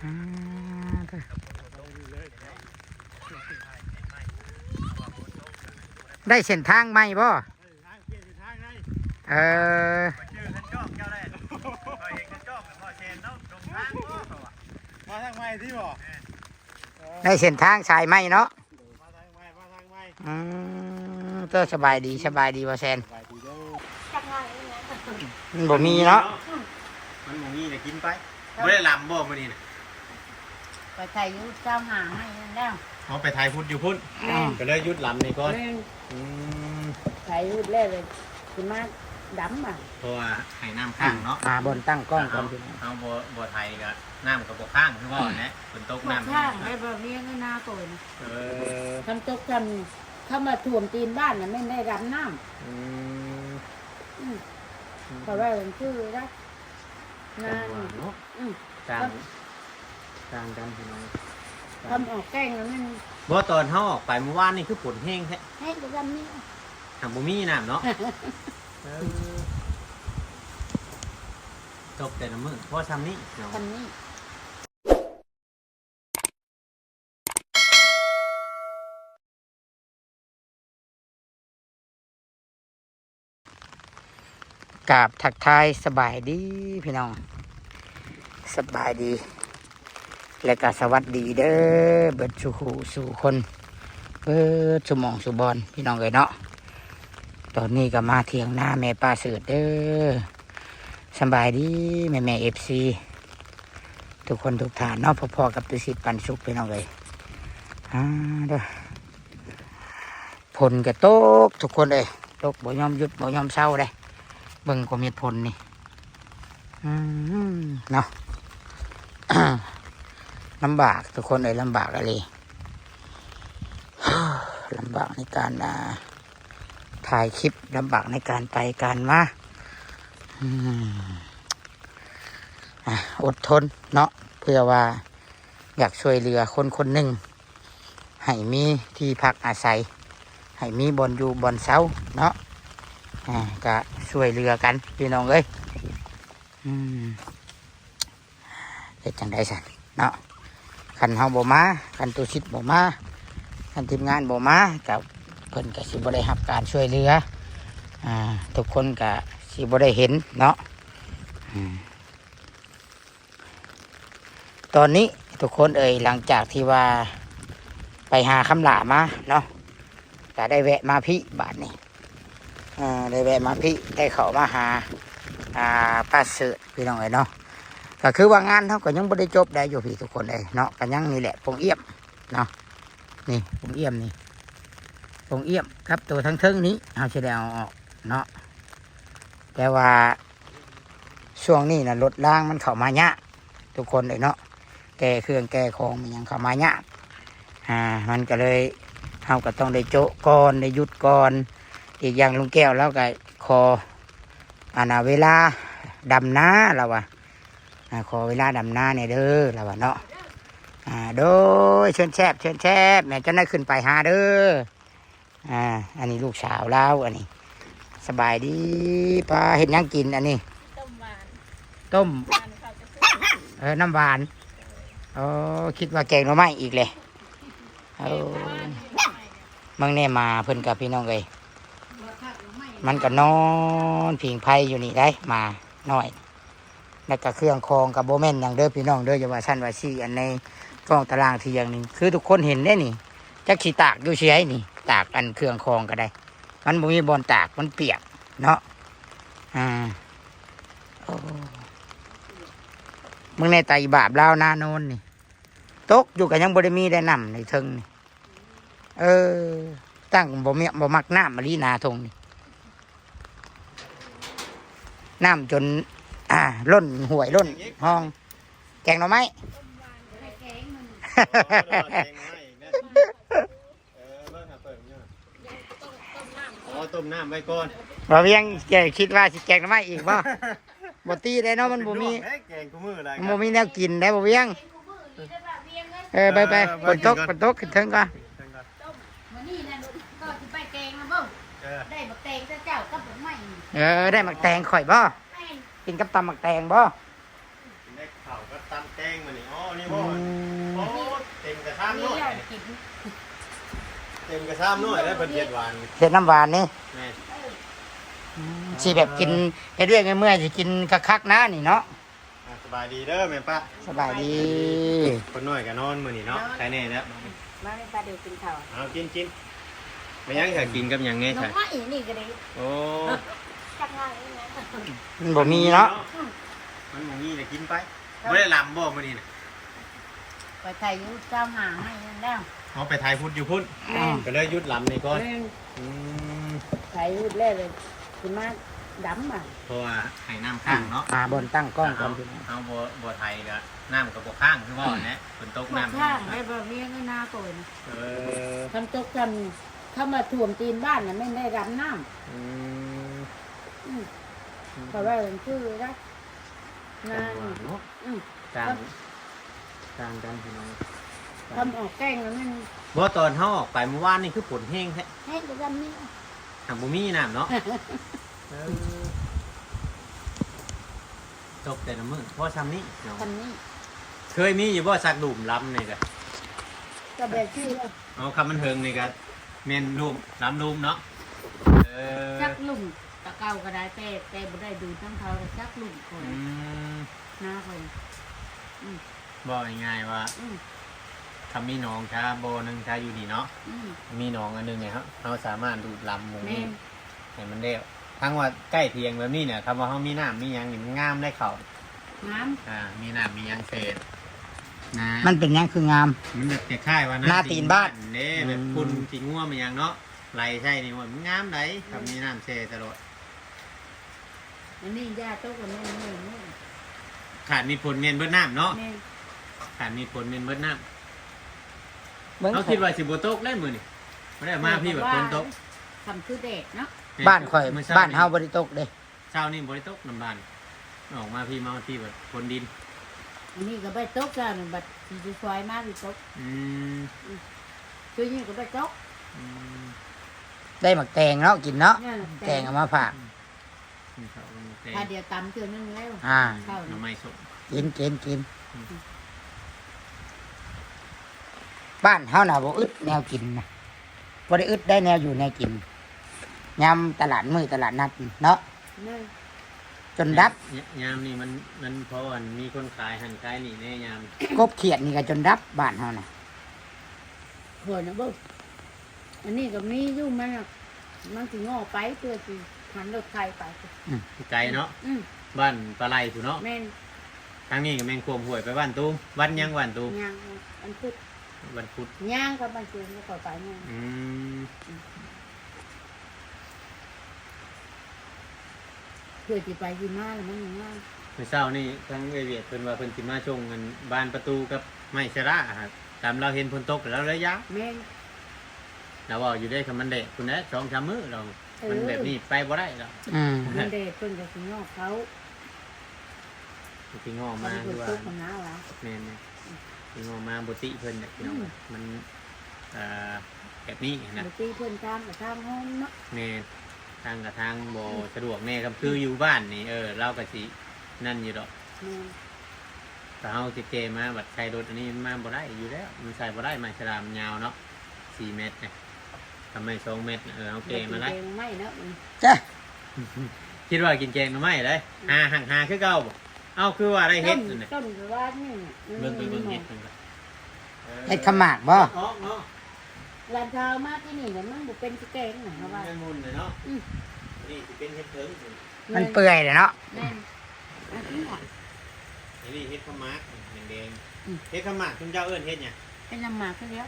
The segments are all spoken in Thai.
อ่าได้เส้นทางไหมบ่เออมาทางไม้ที่บ่ได้เส้นทางสายไหมเนาะมาทางไม้มาทางไม้ก็สบายดีบ่แซน ไปดีเด้อ มันบ่มีเนาะ มันบ่มีจะกินไปบ่ได้ลำบ่มื้อนี้น่ะ ไปไทยยุทธเจ้าหาให้แล้ว เอาไปไทยพุทธอยู่พุ่นก็เลยยุดลำนี่ก่อนไทยยุทธเล่เลยคือมาดำอ่ะ เพราะว่าให้น้ำข้างเนาะ บนตั้งกล้องก่อนพี่ เอาบ่ไทยก็น้ำก็บ่ข้างคือว่าแหละฝนตกน้ำ ข้างได้แบบนี้ก็น่าตัวนะ อ ทำตกทำเข้ามาท่วมตีนบ้านน่ะไม่ได้ดำน้ำเพราะว่ามันชื่อรักงาน กลางกันพี่น้อง ทำออกแกล้งแล้วมัน บ่ตอนเฮาออกไปเมื่อวานนี่คือฝนแห้งแท้ ให้ดูดำนี่ ทำบ่มีน้ำเนาะตกแต่ละมื้อเพราะทำนี้เนาะ ทำนี่ กราบทักทายสบายดีพี่น้องสบายดีและก็สวัสดีเด้อเบิดสู่คนเบิดสุหมองสุบอนพี่น้องเลยเนาะตอนนี้ก็มาเที่ยงหน้าแม่ป้าเสือเด้อสบายดีแม่เอฟซีทุกคนทุกฐานเนาะพอๆกับตุสิปันสุขพี่น้องเลยเด้อผลก็ตกทุกคนเลยตกบ่ยอมหยุดบ่ยอมเศร้าเลยเบิ่งก็มีผลนี่เนาะ ลำบากทุกคนเลยลำบากอะไร ลำบากในการถ่ายคลิปลำบากในการไปการมาอดทนเนาะเพื่อว่าอยากช่วยเหลือคนคนหนึ่งให้มีที่พักอาศัยให้มีบอนอยู่บอนเสาเนาะก็ช่วยเหลือกันพี่น้องเอ้ยเฮ็ดจังได๋ซั่นเนาะคันเฮาบ่มาคันตุชิตบ่มาคันทีมงานบ่มากับเพิ่นก็สิบ่ได้รับการช่วยเหลือทุกคนก็สิบ่ได้เห็นเนาะตอนนี้ทุกคนเอ่ยหลังจากที่ว่าไปหาคำหลามาเนาะก็ได้แวะมาพี่บาทนี่ได้แวะมาพี่ได้เข้ามาหาป้าเสือพี่น้องเอ้ยเนาะก็คือว่างานเขาก็ยังไม่ได้จบได้อยู่พี่ทุกคนเลยเนาะก็ยังนี่แหละปงเอี่ยมเนาะนี่ปงเอี่ยมนี่ปงเอี่ยมครับตัวทั้งเทิงนี้เอาเฉลี่ยออกเนาะแต่ว่าช่วงนี้นะรถล่างมันเข้ามาเยอะทุกคนเลยเนาะแก่เครื่องแก่ของมันยังเข้ามาเยอะมันก็เลยเขาก็ต้องได้โจะก่อนได้หยุดก่อนอีกอย่างลุงแก้วแล้วก็ขอเวลาดำน้าเราอะขอเวลาดำน้าเนี่ยเด้อเราอะเนาะโดยเชิญแชบแม่จะได้ขึ้นไปหาเด้ออันนี้ลูกสาวเราอันนี้สบายดีป้าเห็นยังกินอันนี้ต้มหวาน ต้มน้ำหวานคิดว่าแกงหน่อไม้อีกเลยมังแน่มาเพิ่นกับพี่น้องเลยมันก็นอนผิงไพ่อยู่นี่ได้มาหน่อยแล้วก็เครื่องคองกับโบแมนอย่างเด้อพี่น้องเด้ออย่าว่าสั้นว่าซี่อันในกล้องตารางที่อย่างนี้คือทุกคนเห็นได้นี่จักขีตากดูเสียนี่ตากอันเครื่องคองก็ได้มันบ่มีบอลตากมันเปียกเนาะมึงในไตบาปลาวนาโนนนี่ตกอยู่กับยังบ่ได้มีได้นำในเทิงนี่ตั้งบ่มักน้ำมาลีนาทงนี่น้ำจนล้นห่วยล้นห้องแกงหน่อไม้ ต้มน้ำไว้ก่อน บ่เวียงแกคิดว่าสิแกงหน่อไม้อีกบ่บ่ตีได้เนาะมันบ่มี แกงกูมืออะไร มันบ่มีแนวกินได้บ่เวียงไปฝนตกขึ้นเทิงก่อน วันนี้นะก็จะไปแกงนะบ่ได้บักแตงเจ้ากับบักไม้ ได้หมักแตงข่อยบ่กินกับตำหมักแตงบ่ ได้ข่าวก็ตำแตงมานี่อ๋อนี่ นี่บ่โอ้เต็มกระทามน้อย นี่กิน เต็มกระทามน้อยแล้วเพิ่นเฮ็ดหวาน เฮ็ดน้ำหวานนี่ แม่ สิแบบกินเฮ็ดเรื่องเมื่อยๆสิกินคักๆนะนี่เนาะ สบายดีเด้อแม่ป้า สบายดี คนน้อยก็นอนมื้อนี้เนาะใครแน่แล้ว มาให้ปลาเดี๋ยวกินข้าว เอากินไม่ยังจะกินกับหยังไง น้อ ใช่ งว่าอีนี่ก็ได้ โอ้ จักงานนี่นะ มันบ่มีเนาะ มันบ่มีน่ะกินไปบ่ได้ลำบ่มื้อนี้น่ะ ไปไทยอยู่เจ้าหาให้นั่นแล้ว เอาไปถ่ายพุทธอยู่พุ่นก็เลยหยุดลำนี่ก่อนอืม ไทยรูปแรกเลยคุณมาดำอ่ะ เพราะว่าให้น้ำข้างเนาะ บนตั้งกล้องก่อ เอา นพี่น้อง เอาบ่ไทยก็น้ำก็บ่ข้างคือว่าแหละฝนตก มา น้ำ ข้างให้บ่มีเงินหน้าโตน เออ ทำตกทำถ้ามาท่วมตีนบ้านน่ะไม่ได้รับน้ อืม ำเพราะว่ามันชื่อรักงาน เนาะ อืม กลางกันพี่น้อง ทำออกแกล้งแล้วมัน บ่ตอนเฮาออกไปเมื่อวานนี่คือฝนแห้งแท้ ให้กระดำนี่ หากบ่มีน้ำเนาะตกแต่ละมื้อพอซ้ำนี้เนาะ ทำนี่ เคยมีอยู่บ่สักดุ่มลำนี่ก็ ก็แบบชื่อแล้ว เอาคำมันเทิงนี่ก็แม่นดุ่มลำดุ่มเนาะเออ จักลุ่มตะเกาก็ได้แต่บ่ได้ดูทั้งเขาจักลุ่มคน อืม หน้าคน บอกง่ายๆว่า อืม ถ้ามีหนองชาโบนึงชาอยู่นี่เนาะ อืม มีหนองอันหนึงเนี่ยครับเราสามารถดูดลำหมู แม่ นี่ให้มันเร็วทั้งว่าใกล้เทียงแบบนี้เนี่ยคำว่าเขามีน้ำมีหยังนี่มันงามได้เขา น้ มีน้ำมีหยังเศษนะ มันเป็นหยังคืองาม มันแบบจะค่ายว่า หน้าตีนบ้าน เน่แบบคุณสีง่วงมันหยังเนาะไหลใช่นี่ว่ามันงามไหนทำมีน้ำเศษตลอด ำอันนี้ยาโต๊ะกับแม่แม่ ขาดมีผลเมนเบิดน้ำเนาะ แม่ ขาดมีผลเมนเบิดน้ เบิ่ง ำเขาคิดว่าสิบโบโต๊กได้มือนี่ไม่ได้มาพี่แบบฝนตก ทำคือเด็กเนาะ บ้านข่อย มื้ช้ บ้านเฮาบ่ได้ตกเด้ เช้านี่บริโตกน้ำบานออกมาพี่มาที่แบบคนดิน อันนี้ก็ไปโต๊ะกันบัดสิซอยมาสิโต๊ะ อืม คือนี่ก็ไปโต๊ะ อืม ได้หมักแตงเนาะกินเนาะ เนี่ย แตงเอามาฝาก นี่เขาเป็นแตง ถ้าเดียวตำเทื่อนึงแล้ว อ่า เข้า หน่อไม้สด กินบ้านเฮาน่ะบ่อึดแนวกินนะบ่ได้อึดได้แนวอยู่แนวกินยำตลาดมื้อตลาดนัดเนาะ นี่ จนดับ ยามนี่มันเพราะว่ามีคนขายหันขายนี่แน่ยาม กบเขียดนี่ก็จนดับบ้านเฮาน่ะ หัวนะบ่อันนี้ก็มีอยู่มันสิงอไปเพื่อสิหันรถไฟไป ไกลเนาะ อืม บ้านปลาไหลถูเนาะ แม่น ทางนี้ก็แมงควมห่วยไปบ้านตูมวันยังบ้านตูม ย่างมันพุด วันพุธ ย่างก็มันจูงก็ไปย่าง อืม เพื่อสิไปสิมาแล้วมันง่าย เมื่อเช้านี่ทางเอเวียดเพิ่นว่าเพิ่นสิมาชงกันบ้านประตูกับไม้ชะระครับตามเราเห็นฝนตกแล้วระยะ แม่น เราว่าอยู่ได้คำมันเด็กคุณนะ2-3มื้อเรา มันแบบนี้ไปบ่ได้หรอก อืม มันเด็กเพิ่นก็สิงอเขา สิงอ มั มาน เพิ่ ด้ น วย ตุกมันหนาวอ่ะ แม่นสิงอมาบ่ติเพิ่นเนี่ยพี่น้องมันแบบนี้นะ บางทีเพิ่นตามกับทางห้องเนาะ แม่ทางกับทางบ่สะดวกแน่ครับคืออยู่บ้านนี่เราก็สินั่นอยู่ดอก แม่น แต่เฮาสิเกมาบัดใช้รถอันนี้มันมาบ่ได้อยู่แล้วมันใส่บ่ได้ไม้ฉลามยาวเนาะ4 เมตรเนี่ยทำไม2 เมตรเอาเกมาได้ เกงไม่เนาะ จ้ะ คิดว่ากินแกงหน่อไม้ได้ห่างหาคือเก่าบ่เอาคือว่าได้เฮ็ดนั่นน่ะ ต้นก็ว่านี่ เบิ่งไปเบิ่งเฮ็ดกัน เฮ็ดขมากบ่ ออกเนาะ ลานเช้ามาที่นี่เนี่ยมันบ่เป็นสิแกงน่ะเพราะว่า มันมุนเลยเนาะนี่สิเป็นเฮ็ดเถิง มันเปื่อยเลยเนาะ แม่นอันนี้อ่ะ นี่เฮ็ดข้าวหมากแดงๆเฮ็ดข้าวหมากคุณเจ้าเอิ้นเฮ็ดหยัง เป็นน้ำหมากคือเดียว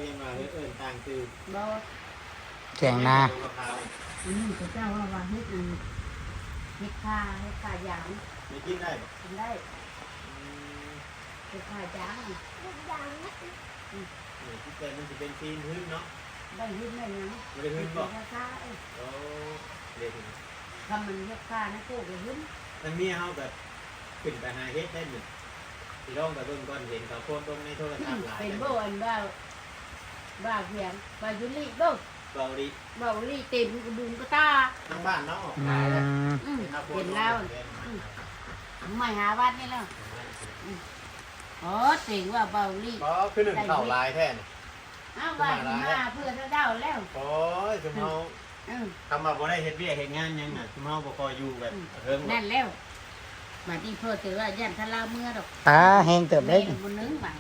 ยังว่าเอิ้นต่างคือ บ่ แกงนา อันนี้พระเจ้าว่าเฮ็ดเฮ็ดข้ายาง ไม่กินได้บ่ กินได้เฮ็ดข้ายาง นี่ที่เป็นมันสิเป็นซีนพื้นเนาะ ได้เฮ็ดได้หยัง บ่ได้พื้นบ่ เฮ็ดข้าเอ้ย โอ้เด็ด ทำมันเฮ็ดข้านะโคกเลยเฮ็ด ทางนี้เฮาแบบขึ้นไปหาเฮ็ดได้หนึ่งสิลองไปเบิ่งก่อนเห็นเขาโพสต์ลงในโทรศัพท์หลาย เป็นบ่อันบ้าเพียงบ้ายุลิบ่ เบาดิ บ่ลิเต็มกระบุงกระตา ทางบ้านเนาะ อืม เห็นแล้วไม่หาวัดนี่แล้ว อ๋อเสียงว่าเบาลี่ ก็คือหนึ่งเข่าลายแท้นี่ อ้าวว่ามาเพื่อจะเด้าแล้ว โอ้ยชุมเฮา อืม คำว่าบ่ได้เฮ็ดเวียกเฮ็ดงานหยังน่ะชุมเฮาบ่ค่อยอยู่แบบเฮิง นั่นแล้วบัดนี้เพื่อถือว่ายันทะลาเมื่อดอก แห้งเติบได้ บนนึงบ่า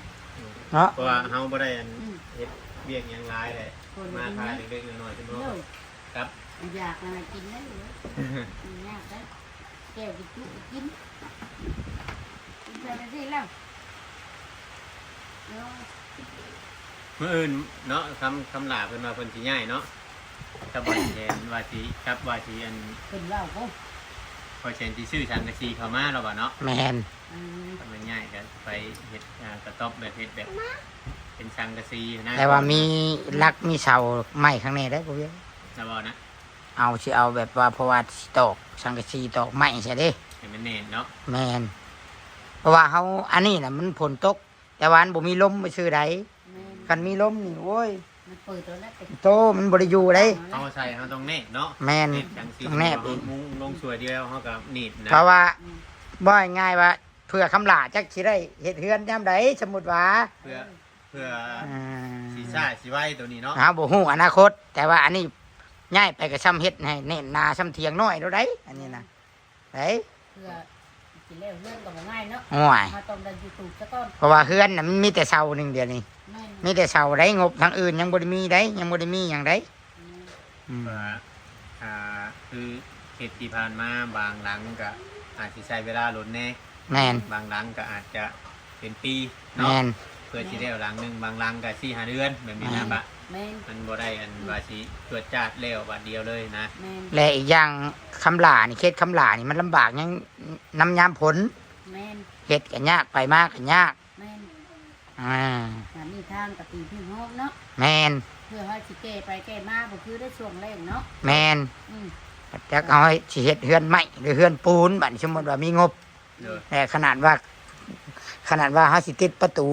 เนาะ เพราะว่าเฮาบ่ได้อันเฮ็ดเวียกหยังหลายเลย คน มา นี้ ทาน นะ เล็กๆน้อยๆชุมเฮา เด้อ ครับ อยากอะไรกินได้เลยยากได้แก้วกินจุกินกินไปได้แล้ว มื้ออื่นเนาะคำลาเพิ่นว่าเพิ่นสิย้ายเนาะถ้าบ่เห็นว่าสิครับว่าสิอัน เป็นว่าก็ พอเชนสิซื้อสังกะสีเข้ามาแล้วบ่เนาะ แมน ถ้ามันง่ายก็ไปเฮ็ดกระต๊อบแบบเฮ็ดแบบเป็นสังกะสีนะ แต่ว่ามีลักมีเสาไม้ข้างในได้บ่เวียง นะบ่นะ เอาสิเอาแบบว่าเพราะว่าสิตอกสังกะสีตอกไม้ใช่เด้ ให้มันแน่นเนาะ แมนเพราะว่าเขาอันนี้น่ะมันฝนตก แต่ว่าอันบ่มีลมไปซื้อใดกันมีลมนี่โอ้ย มันเปิดตัวแล้วเป็น โตมันบ่ได้อยู่ได้ เอาใส่เฮาต้องแน่เนาะ แมน แน่จังสี ต้องแนบอีก มุงลงสวยเดียวเฮาก็หนีบนะ เพราะว่าบ่ง่ายว่าเพื่อคำลาจักสิได้เฮ็ดเฮือนยามใดสมมุติว่า เพื่อ อ่า สีซ่าสีไว้ตัวนี้เนาะ บ่ฮู้อนาคต แต่ว่าอันนี้ย้ายไปก็ซ้ำเฮ็ดให้เน้นนาซ้ำเทียงน้อยแล้วได้อันนี้นะได้ เพื่อกินแล้วเรื่องก็ง่ายเนาะ โอ้ย มาต้องดันยูทูบซะก่อน เพราะว่าเฮือนน่ะมันมีแต่เสาหนึงเดียวนี่ แม่ มีแต่เสาได้งบทางอื่นยังบ่ได้มีได้ยังบ่ได้มีหยังได้อืม เพื่อคือเขตที่ผ่านมาบางหลังก็อาจสิใช้เวลาหลนแน่ แม่น บางหลังก็อาจจะเป็นปี แม่ เนาะ น เพื่อสิได้เอาหลังหนึงบางหลังก็4-5เดือนแบบนี้นะบะ แม่ มันบ่ได้อันว่าสิตรวจจาดแล้วบัดเดียวเลยนะ แม่ และอีกอย่างคำลานี่เขตคำลานี่มันลำบากยังน้ำยามผล แม่ เฮ็ดก็ยากไปมากก็ยาก แม่ อ่า มีทางกับตีพี่ฮอกเนาะ แม่น เพื่อให้สิแก้ไปแก้มาบ่คือได้ช่วงแรกเนาะ แม่น อืม จักเอาให้สิเฮ็ดเฮือนใหม่หรือเฮือนปูนบัดนี้สมมุติว่ามีงบ เด้อ แต่ขนาดว่าเฮาสิติดประตู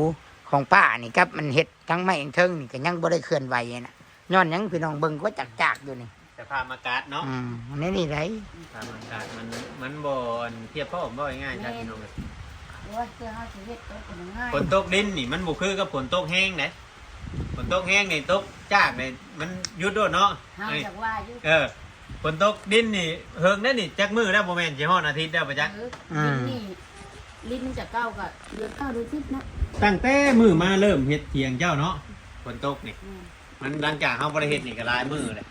ของป้านี่ครับมันเฮ็ดทั้งไม้ทั้งเทิงนี่ก็ยังบ่ได้เคลื่อนไหวน่ะย้อนหยังพี่น้องเบิ่งก็จักๆอยู่นี่ สภาพอากาศเนาะ อันนี้นี่ไร สภาพอากาศมันบ่อันเทียบพร้อมบ่ง่ายๆจ้ะพี่น้องเอ้ย โอ้ยเพื่อให้สิเฮ็ดตัวเป็นง่าย ฝนตกดินนี่มันบ่คือกับฝนตกแห้งไหนฝนตกแห้งนี่ตกจากนี่มันหยุดโดดเนาะ เฮา เอ้ย จักว่าอยู่ ฝนตกดินนี่เฮิงได้นี่จักมือแล้วบ่แม่นสิฮอดอาทิตย์แล้วปะจ๊ะ ลิ้นนี่ลิ้นมันจะเก้ากับเดือนเก้าเดือน10นะ ตั้งแต่มือมาเริ่มเฮ็ดเถียงเจ้าเนาะฝนตกนี่ อืม มันหลังจากเฮาบ่ได้เฮ็ดนี่ก็หลายมือเลย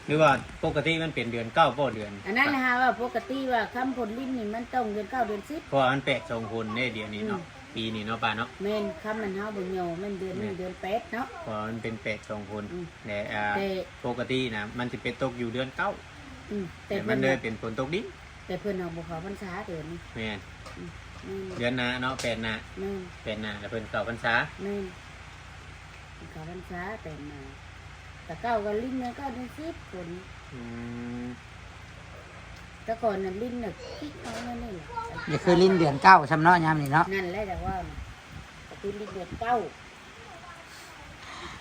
หรือว่าปกติมันเป็นเดือนเก้าบ่เดือน อันนั้นนะฮะว่าปกติว่าคำผลลิ้นนี่มันต้องเดือนเก้าเดือน10 เพราะว่ามันแปลกทรงคนเด้เดี๋ยวนี้เนาะปีนี้เนาะป้าเนาะ แม่นคำมันเฮาบ่เหนียวแม่นเดือนนี้เดือน8เนาะ เพราะมันเป็นแปลกทรงคน อืม แต่ แต่ ปกตินะมันสิเป็นตกอยู่เดือนเก้า แต่ แต่ เพิ่ มัน น เลย น่ะ เป็นฝนตกดิน แต่เพิ่นเอาบ่เข้าพรรษาเดือนนี้ แม่น แม่น เดือนหน้าเนาะเป็นหน้า แม่น เป็นหน้าแล้วเพิ่นเข้าพรรษา แม่นเข้าพรรษาแต่มาแต่เก้าก็ลิ้นเนี่ยก็เดือน10คน อืม แต่ก่อนน่ะลิ้นน่ะคิดเอานั่นนี่แหละ นี่คือลิ้นเดือนเก้าซำเนาะยามนี่เนาะ นั่นแหละแต่ว่าน่ะก็คือลิ้นเดือนเก้า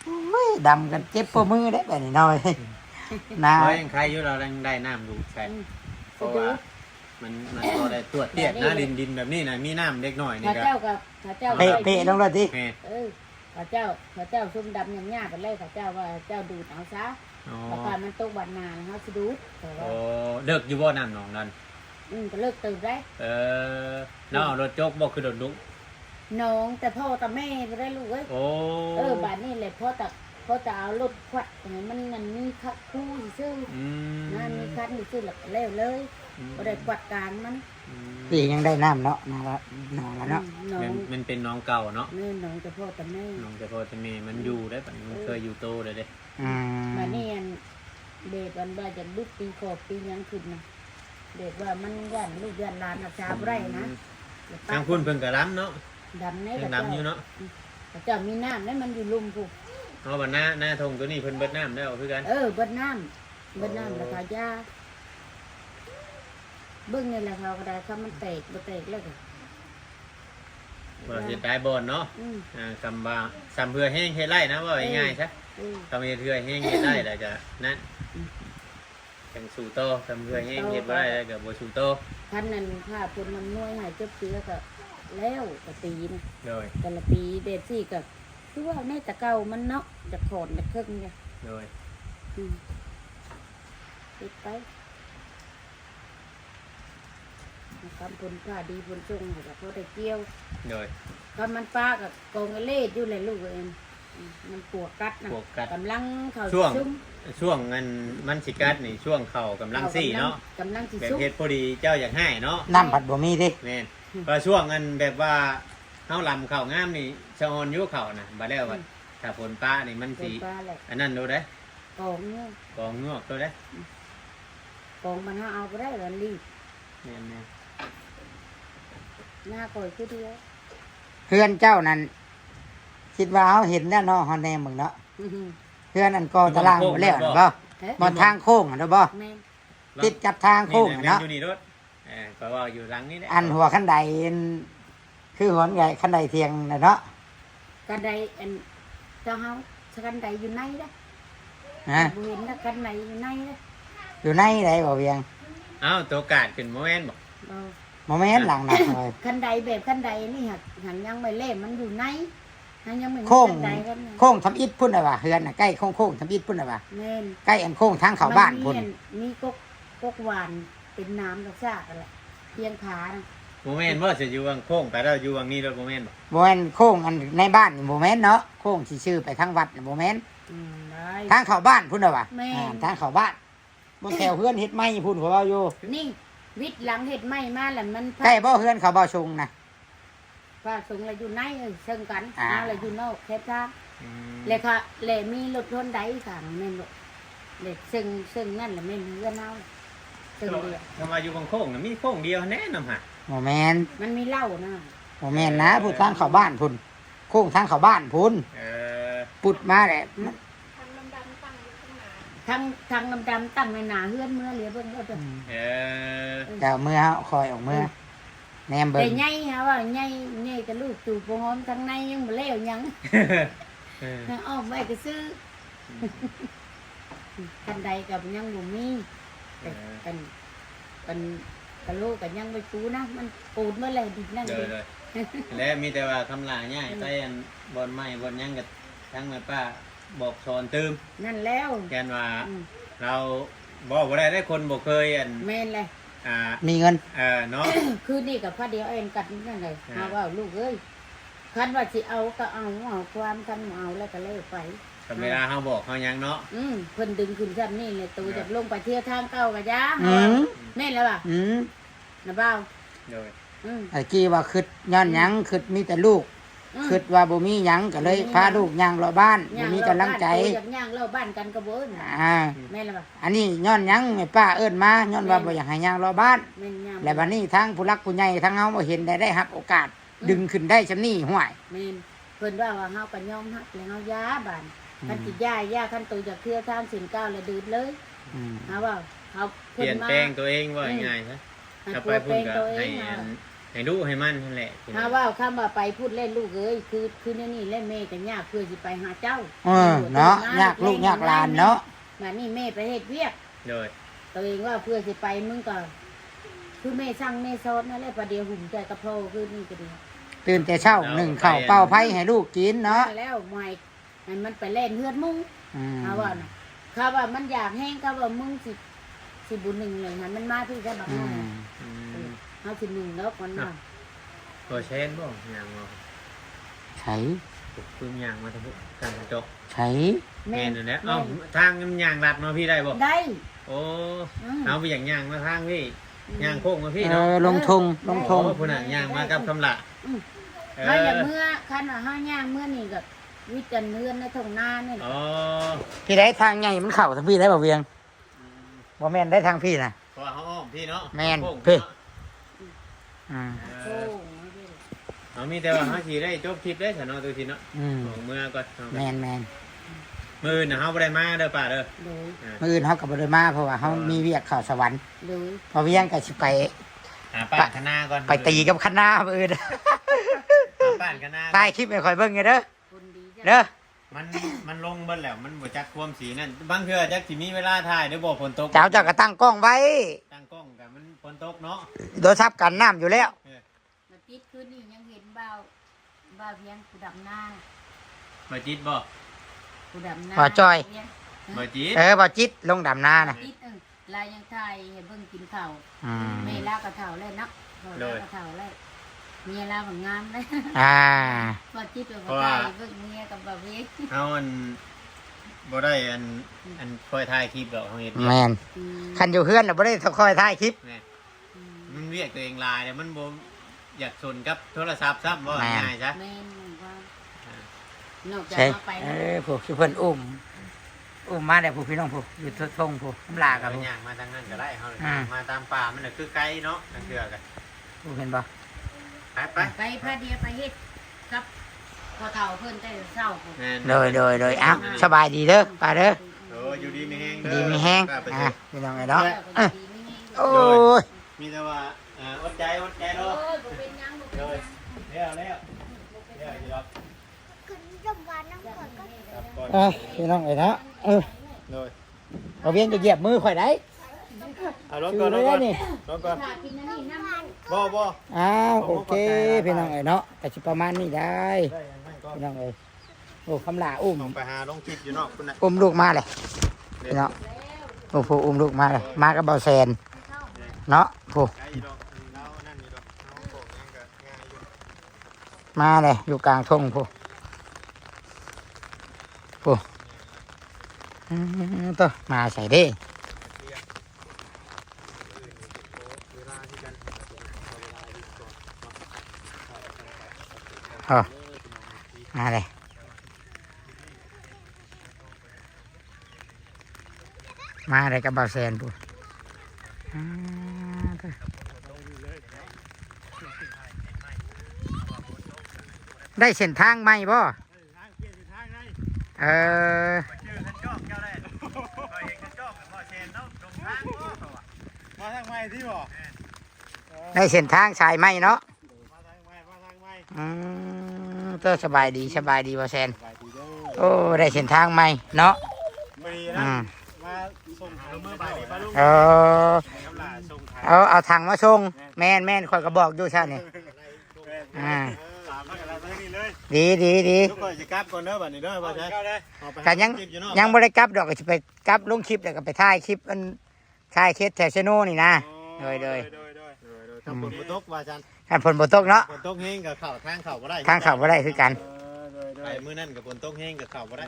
โอ้ยดำกันเจ็บปวดมือได้แบบนี้หน่อยนะ เพราะยังใครอยู่เรายังได้น้ำดูใช่เพราะว่ามันพอได้ตรวจเตียดนะดินแบบนี้นะมีน้ำเล็กน้อยนี่ ข้า ก็ เจ้ากับข้าเจ้า เปะลงเลยที แม่ ข้าเจ้าซุ่มดำยำยากไปเลยข้าเจ้าว่าเจ้าดูดเอาซะ อ๋อ ประการมันตกบัดนานเขาสิดูดแต่ว่า โอ้เลิกอยู่บ่น้ำหนองนั่น ก็เลิกตื่นได้ น้องเอารถโจกบ่คือรถลุก น้องแต่พ่อแต่แม่ไม่ได้ลูกเอ้ย โอ้ บาดนี้เลยพ่อจะเอารถควัดมันมีคัดคู่ซื้อ อืม นั่นมีคัดอยู่ซื้อแล้วแล้วเลยก็ได้ควัดกลางมัน พี่ยังได้น้ำเนาะนาละนาละเนาะ น้อง มันเป็นน้องเก่าเนาะ นี่น้องแต่พ่อแต่แม่ น้องแต่พอจะมีมันอยู่ได้ปะมันเคยอยู่โตเลยเด้ อืม บาดนี้เด็กวันว่าจะลุกปีขอบปียังขึ้นนะเด็กว่ามันย่านลูกย่านหลานอาชาบ่ไรนะ ทางคุณเพิ่งกระล้ำเนาะ ดำใน เพิ่ กระ ง เจ้า ล้ำอยู่เนาะ กระเจ้ามีน้ำนั่นมันอยู่ลุมผูก เอาบัดหน้าทงตัวนี้เพิ่นเบิดน้ำแล้วคือกัน เบิดน้ำแล้วก็ยาเบิ้งนี่แหละเขาก็ได้คำมันแตกบ่แตกแล้วก็ ว่าสิตายบอนเนาะ อืม คำว่าซ้ำเพื่อแห้งเฮ็ดไร่นะว่าง่ายๆซะ อืม คำเฮ็ดเพื่อแห้งเฮ็ดไร่แล้วจะนั่นจังสู่โตคำเพื่อแห้งเฮ็ดบ่ได้แล้วก็บ่สู่โต พันนั้นถ้าคนนำนวยให้เจ็บเชื้อก็ แล้วกะปีนะ โดย แต่ละปีเดซี่ก็คือว่าแม่ตะเก่ามันเนาะจะขอนจะเครื่องเนี่ย โดย ติดไปนะครับผลผ้าดีผลจงกับพอได้เกี่ยว โดย ก็มันป้ากับกองเล่อยู่เลยลูกเองมันปวดกัดนะ ปวกกัด กำลังเขา ช่วง ซุ้ม ช่วงเงินมันสิกัดนี่ช่วงเข่ากำลังซี่เนาะ กำลังสิ แบบ ซุ้ม เฮ็ดพอดีเจ้าอยากให้เนาะ น้ำผัดบ่มีดิ แม่นพอช่วงเงินแบบว่าเฮาลำเข่างามนี่ชะออนอยู่เข่านะบ่แล้วว่าถ้าฝนป้านี่มัน เป็ สิ นป้าแหละ อันนั้นดูได้ กองเนี่ย กองงอกตัวได้ กองมันเอาไปได้แล้วรีบ แม่น หน้าก่อยคือเดียว เพื่อนเจ้านั่นคิดว่าเขาเห็นแน่นอนฮอนแนมมึงเนาะเพื่อนอันกอตารางหมดแล้วน่ะบ่ เฮ้ย บ่ทางโค้งอ่ะเด้อบ่ แม่น ๆ ติดกับทางโค้ง นี่ อ่ะ แม่น เนาะ อยู่นี่รถก็ว่าอยู่หลังนี่แหละ อันหัวคันใดคือหัวใหญ่คันใดเทียงน่ะเนาะ กันใดอันเจ้าเฮากันใดอยู่ในเด้อ ฮะ บ่เห็นนะกันใดอยู่ในเด้อ อยู่ในใดบ่เวียง เอ้าตัวกาดขึ้นบ่แม่นบ่ บ่ บ่แม่นหลังน่ะเอ้ย คันใดแบบคันใดนี่หันยังไม่เล่มันอยู่ในหันยังไม่มี โค้ง คันใดกันนะ โค้งทำอิฐพุ่นน่ะว่ะเฮือนน่ะใกล้โค้งทำอิฐพุ่นน่ะว่ะ แม่น ใกล้อันโค้งทางเข้าบ้านพุ่น มีกกหวานเป็นน้ำดอกซากกันแหละเพียงขานะ บ่แม่นบ่สิอยู่วังโค้งไปแล้วอยู่วังนี้รถบ่แม่นบ่ บ่แม่นโค้งอันในบ้านนี่บ่แม่นเนาะโค้งสิชื่อไปทางวัดนี่บ่แม่น ได้ ทางเข้าบ้านพุ่นน่ะว่ะ แม่น ทางเข้าบ้านบนแถวเฮือนเฮ็ดไม้พุ่นเขาว่าอยู่ นี่วิทย์หลังเห็ดไหม้มาแล้วมัน ใกล้บ่เฮือนเขาบ่ชงนะ ว่าสงอะไรอยู่ในเชิงกัน อ่า อะไรอยู่นอกแคบทาง อืม เลยค่ะเลยมีรถทนใดสั่งแม่นบ่เลยซึ่งนั่นแหละแม่นเรือนเอาซึ่งเดียว ถ้ามาอยู่วังโค้งน่ะมีโค้งเดียวแน่นำหะ บ่แม่น มันมีเหล้านะ บ่แม่นนะพูดทางเข้าบ้านพุ่นโค้งทางเข้าบ้านพุ่น เออ ปุดมาแหละ ทางดำๆตั้งในหนาเฮือนเมื่อเหลียเบิ่งก็จะ เออ เดี๋ยวมื้อเฮาคอยออกมื้อแนมเบิ่ แต่ ง ใหญ่ฮะว่าใหญ่กับลูกจูบหอมทางในยังบ่แล้วยัง เออ อ้อมไว้ก็ซื้อคันใดกับยังบ่มีแต่กันกะโลกกันยังไม่ปูนะมันปูดเมื่อไรดินั่น เด้ เล อย และมีแต่ว่าคำลาง่ายไปอันบนไม้บนหยังก็ทั้งแม่ป้าบอกสอนตืม นั่นแล้ว แกนว่า อืม เราบอกว่าได้คนบอกเคยอัน แม่นเลย มีเงิน เนาะ คือนี่กับพ่อเดียวเองกันนั่นเลย อ่า หาว่าลูกเอ้ยคันว่าสิเอาก็เอาความคันบ่เอาแล้วก็เลิกไป กับเวลาเขาบอกเขายังเนาะ เพิ่นดึงขึ้นซ้ำนี่เลยตัวจะลงไปเที่ยวทางเก่าก็ยา อืม แม่นแล้วป่ะ อืม นะเบ้า โดย อืม ไอ้กี้ว่าคิดย้อนหยังคิดมีแต่ลูกคิดว่าบ่มีหยังก็เลยพาลูกย่างรอบบ้านบ่มีกำลังใจ อยากย่างเล่าบ้านกันก็บ่เอิ้น อ่า แม่นแล้วป่ะ อันนี้ย้อนหยังแม่ป้าเอิ้นมาย้อนว่าบ่อยากให้ย่างรอบบ้าน แม่นย่าง และบัดนี้ทางผู้รักผู้ใหญ่ทางเฮาบ่เห็นได้รับโอกาส ดึงขึ้นได้ซำนี้ห่วย แม่นเพิ่นว่าเฮาก็ยอมฮักแล้วเฮายาบ้านคันสิย่าคันตัวจากเที่ยวทางสินเก้าแล้วดืดเลย อืม หาว่าเฮา เปลี่ยนแปลงตัวเองว่าง่ายๆซะ ให้ ถ้า เป ไป ลี่ยน พุ่ แปล น ง ก็ ตัวเอง ให้ มา ให้ดูให้มันนั่นแหละ หาว่าคำว่าไปพูดเล่นลูกเอ้ยคือนี่เล่นแม่ก็ยากเพื่อสิไปหาเจ้า เนาะยากลูกยากหลานเนาะ มานี่แม่ไปเฮ็ดเวียก โดย ตัวเองว่าเพื่อสิไปมึงก็คือแม่สั่งแม่สอนนั่นแหละประเดี๋ยวหุ่มใจกระโพคือนี่ก็ดี ตื่นแต่เช้าหนึ่งข้าวเป้าไผ่ให้ลูกกินเนาะ แล้วไม่ให้มันไปเล่นเฮือนมุง อืม เอาว่าน่ะเขาว่ามันอยากแห้งเขาว่ามึงสิบุญหนึ่งเลยมันมาที่จะบัก อื น้อง ม อืม เขาสิหนึ่งแล้วมันมา ตัวเชนบ่ยางมา ใช้ คือยางมาทั้งพวกการกระจก ใช้ แม่นนั่นแหละเอ้าทางมันยางลัดมาพี่ได้บ่ ได้ โอ้เอาไปอย่างยางมาทางพี่ยางโค้งมาพี่ เอ เนาะ อลงทงลงทง โอ้พุ่นน่ะยางมากับคำละ เขาอย่างเมื่อคันว่าห้าย่างเมื่อนี่กับวิจันเนื้อนในทงนาเนี่ย อ๋อ พี่ได้ทางใหญ่มันเข้าทางพี่ได้บ่เวียงบ่แม่นได้ทางพี่นะ เพราะว่าเขาอ้อมพี่เนาะ แม่น โค้ง พี่ เนาะ อืม โอ้ เอามีแต่ว่าเขาขี่ได้จบคลิปได้ฉันเนาะตัวทีเนาะ อืม ของเมื่อก่อน แม่นแม่น มือน่ะเขาบ่ได้มาเด้อป่าเด้อ เลย มื้ออื่นเฮาก็บ่ได้มาเพราะว่าเฮามีเวียกเข้าสวรรค์ เลย พอเวียงก็สิไป ป้านคณะก่อน ไปตีกับคณะมื้ออื่น ป้านคณะ ถ่ายคลิปให้ข่อยเบิ่งไงเด้อ คนดีจ้ะ เด้อ มันลงเบิ่แล้วมันบ่จักความสีนั่นบางเทื่อจักสิมีเวลาถ่ายเด้อบ่ฝนตก เจ้าก็ตั้งกล้องไว้ ตั้งกล้องก็มันฝนตกเนาะ โดยทับกันน้ำอยู่แล้ว มาติดคืนนี่ยัง บ้าเวียงกูดำหน้า บ่จิตบ่ กูดำหน้า บ่จ้อย เวียง บ่จิต บ่จิตลงดำนาน่ะ ติดลายยังไทยให้เบิ่งกินข้าว อืม แม่ลากระเถาเลยเนาะบ่ลากระเถาเลยเมียลาของงามเลย อ่า บ่จิตเป็นบ่ไทยเบิ่งเมียกับบ่เวียง เฮาบ่ได้คอยถ่ายคลิปดอกเฮาเฮ็ด แม่นคันอยู่เฮือนน่ะบ่ได้คอยถ่ายคลิป แม่มันเรียกตัวเองลายแต่มันบ่อยากสนกับโทรศัพท์ซ้ำบ่ง่ายซะ แม่นว่านอกจาก ใช่ มาไป ผู้คือเพิ่นอุ้มมาได้ผู้พี่น้องผู้อยู่ทงผู้น้ำลากับ เอา ผู้ ย่างมาทางนั้นก็ได้เฮา อ่า มาตามป่ามันน่ะคือไกลเนาะทางเทื่อกัน ผู้เห็นบ่ ไป ไปพาเดียไปเฮ็ดกับพอเฒ่าเพิ่นได้เศร้าพุ่น แม่น โดยอ้าวสบายดีเด้อป้าเด้อ โอ้อยู่ดีมีแฮงเด้อ ดีมีแห้ง ป้าไป อ่ะ เถอะ พี่น้องไอ้เนาะ แล้วก็ อ่ะ ดีไม่แห้ง โอ้ย มีแต่ว่าอดใจเนาะ โอ้ยบ่เป็นหยังบ่เป็นห เล ยัง ยแล้วอยู่ดอก ครับก่อน อ่ะพี่น้องไอ้เนาะเลย เอาเวียนจะเหยียบมือข่อยได้ เอารถ คื ก่อน อ รถ เล ก่อย น นี่ รถก่อน ถ้ากินอันนี้น้ำ บ่ อ้าวโอเคพี่น้องไอ้เนาะแต่สิประมาณนี้ได้ ได้ให้ก่อน พี่น้องเอ้ยโอ้คำลาอุ้ม ต้องไปหาลงคลิปอยู่เนาะคุณน่ะ อุ้มลูกมาเลยพี่น้องโอ้ผู้อุ้มลูกมาเลยมากับเบาแซนเนาะผู้ ไกลอยู่ดอกเรานั่นอยู่ดอกเอาโป่งยังก็ง่ายอยู่ มาเลยอยู่กลางทงผู้ต่อมาใส่เด้ เวลาที่กัน มาเลยมาเลยกับเบาแซนผู้ได้เส้นทางไหมบ่เออ ชื่อท่านจอกเจ้าได้ก็เห็นท่านจอกกับพ่อเชนเนาะตรงทางมาทางไม้ที่บ่ ได้เส้นทางชายไหมเนาะ มาทางไม้ ก็สบายดีบ่แซน สบายดีเด้อ โอ้ได้เส้นทางไหมเนาะ มีนะ อืม มาส่งเมื่อบ่ายนี้ป้าลุง เออ กำลังส่งทาง เอาถังมาส่งแม่นคอยก็บอกอยู่ใช่นี่ อ่า ตามมากันแล้วทางนี้เลย ดี ทุกคนจะกลับก่อนเด้อบัดนี้เด้อบ่ใช่ กันยังบ่ได้กลับดอกก็สิไปกลับลงคลิปแล้วก็ไปถ่ายคลิปอันถ่ายเคสแถวเชโน่นี่นะโดย ทำฝนบ่ตกว่าจัน อันฝนบ่ตกเนาะ ฝนตกแห้งกับข้าวทางข้าวบ่ได้ ทางเข้าบ่ได้คือกัน ไปมื้อนั้นกับฝนตกแห้งกับข้าวบ่ได้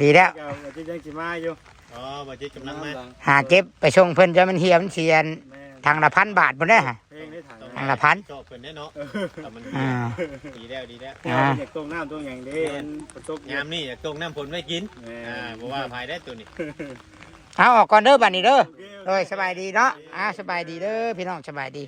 ดีแล้ว จะยังสิมาอยู่ อ๋อบ่จิตกำลังมา หาเก็บไปส่งเพิ่นจะมันเหี่ยมันเสียน แม่ ทางละ1,000 บาทบ่ได้ฮะ เพลงได้ถัง ทางละพัน ชอบเพิ่นแน่เนาะแต่มัน อ่า ดีแล้ว อยากตรงน้ำตรงอย่างเด้ฝนตก ยามนี้อยากตกน้ำฝนไว้กินบ่ว่าภายได้ตัวนี้ เอาออกก่อนเด้อบัดนี้เด้อโดยสบายดีเนาะสบายดีเด้อพี่น้องสบายดี